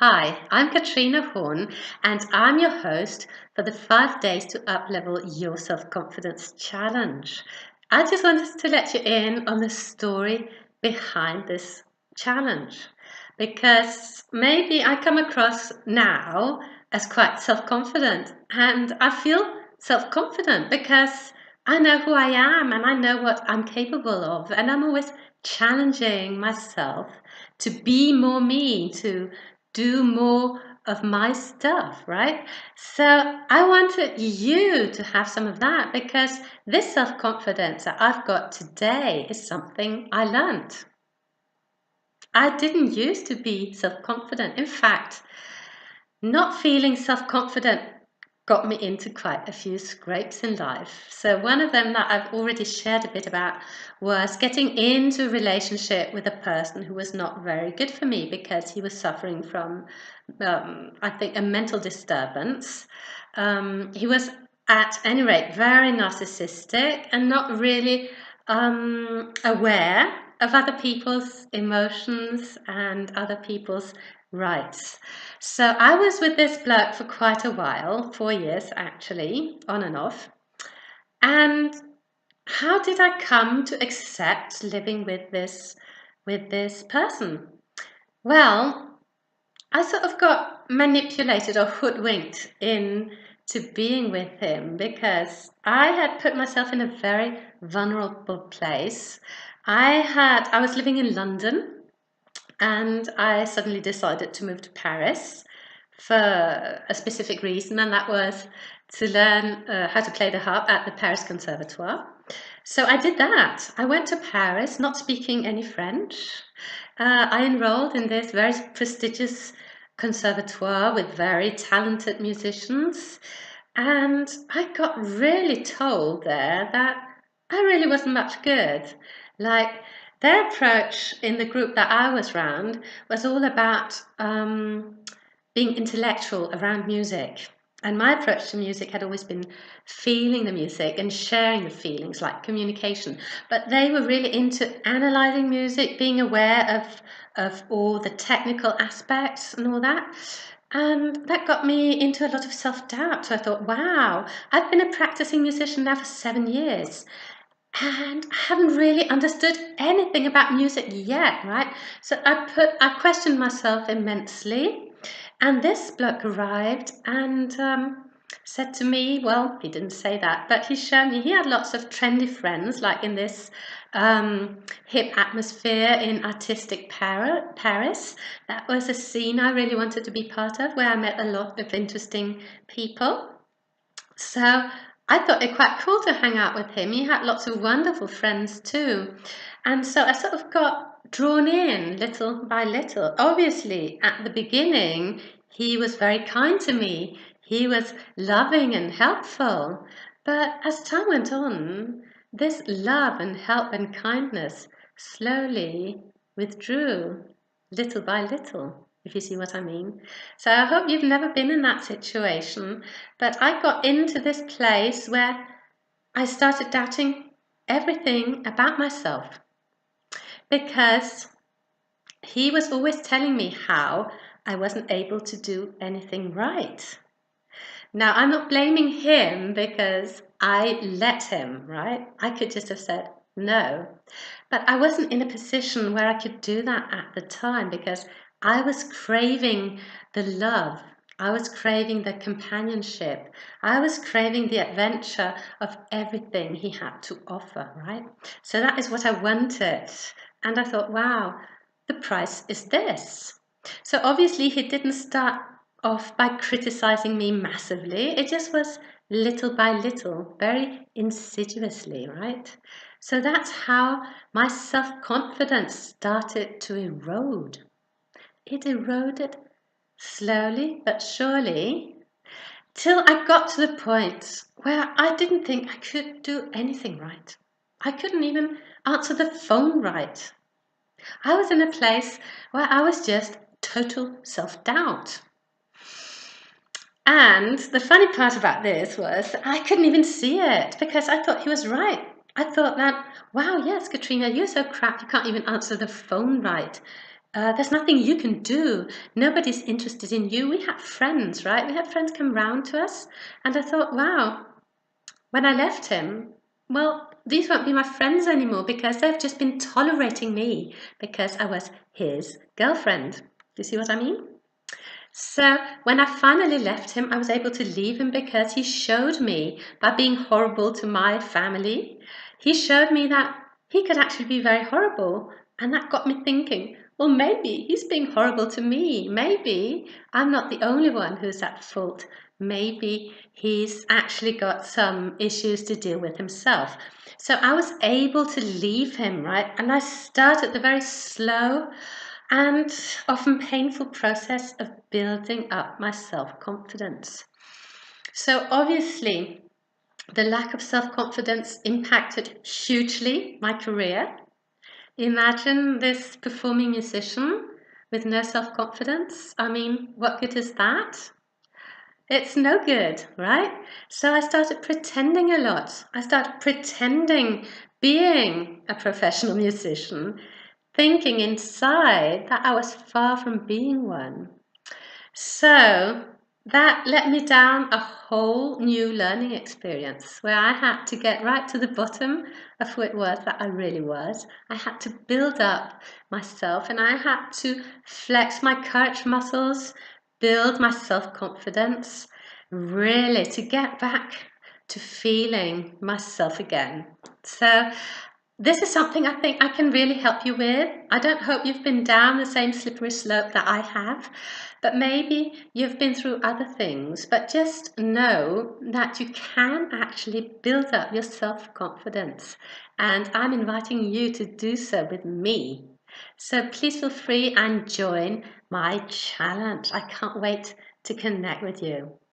Hi, I'm Katrina Horn, and I'm your host for the 5 Days to Uplevel Your Self-Confidence Challenge. I just wanted to let you in on the story behind this challenge because maybe I come across now as quite self-confident, and I feel self-confident because I know who I am and I know what I'm capable of, and I'm always challenging myself to be more me, to do more of my stuff, right? So I wanted you to have some of that because this self-confidence that I've got today is something I learned. I didn't used to be self-confident. In fact, not feeling self-confident got me into quite a few scrapes in life. So one of them that I've already shared a bit about was getting into a relationship with a person who was not very good for me because he was suffering from, I think, a mental disturbance. He was, at any rate, very narcissistic and not really aware of other people's emotions and other people's rights. So I was with this bloke for quite a while, 4 years actually, on and off. And how did I come to accept living with this person? Well, I sort of got manipulated or hoodwinked into being with him because I had put myself in a very vulnerable place. I was living in London and I suddenly decided to move to Paris for a specific reason, and that was to learn how to play the harp at the Paris Conservatoire. So I did that. I went to Paris, not speaking any French. I enrolled in this very prestigious conservatoire with very talented musicians, and I got really told there that I really wasn't much good. Like, their approach in the group that I was around was all about being intellectual around music. And my approach to music had always been feeling the music and sharing the feelings, like communication. But they were really into analyzing music, being aware of all the technical aspects and all that. And that got me into a lot of self-doubt. So I thought, wow, I've been a practicing musician now for 7 years. And I haven't really understood anything about music yet, right? So I questioned myself immensely. And this bloke arrived and said to me, well, he didn't say that, but he showed me he had lots of trendy friends, like in this hip atmosphere in artistic Paris. That was a scene I really wanted to be part of, where I met a lot of interesting people. So I thought it quite cool to hang out with him. He had lots of wonderful friends too. And so I sort of got drawn in little by little. Obviously, at the beginning, he was very kind to me. He was loving and helpful. But as time went on, this love and help and kindness slowly withdrew little by little, if you see what I mean. So I hope you've never been in that situation, but I got into this place where I started doubting everything about myself because he was always telling me how I wasn't able to do anything right. Now, I'm not blaming him because I let him, right? I could just have said no. But I wasn't in a position where I could do that at the time because I was craving the love. I was craving the companionship. I was craving the adventure of everything he had to offer, right? So that is what I wanted. And I thought, wow, the price is this. So obviously he didn't start off by criticizing me massively. It just was little by little, very insidiously, right? So that's how my self-confidence started to erode. It eroded slowly but surely till I got to the point where I didn't think I could do anything right. I couldn't even answer the phone right. I was in a place where I was just total self-doubt. And the funny part about this was I couldn't even see it because I thought he was right. I thought that, wow, yes, Katrina, you're so crap, you can't even answer the phone right. There's nothing you can do. Nobody's interested in you. We had friends, right? We had friends come round to us. And I thought, wow, when I left him, well, these won't be my friends anymore because they've just been tolerating me because I was his girlfriend. Do you see what I mean? So when I finally left him, I was able to leave him because he showed me, by being horrible to my family, he showed me that he could actually be very horrible. And that got me thinking, well, maybe he's being horrible to me. Maybe I'm not the only one who's at fault. Maybe he's actually got some issues to deal with himself. So I was able to leave him, right? And I started the very slow and often painful process of building up my self-confidence. So obviously, the lack of self-confidence impacted hugely my career. Imagine this performing musician with no self-confidence. I mean, what good is that? It's no good, right? So I started pretending a lot. I started pretending being a professional musician, thinking inside that I was far from being one. So that led me down a whole new learning experience where I had to get right to the bottom of who it was that I really was. I had to build up myself and I had to flex my courage muscles, build my self-confidence, really to get back to feeling myself again. So this is something I think I can really help you with. I don't hope you've been down the same slippery slope that I have, but maybe you've been through other things. But just know that you can actually build up your self-confidence. And I'm inviting you to do so with me. So please feel free and join my challenge. I can't wait to connect with you.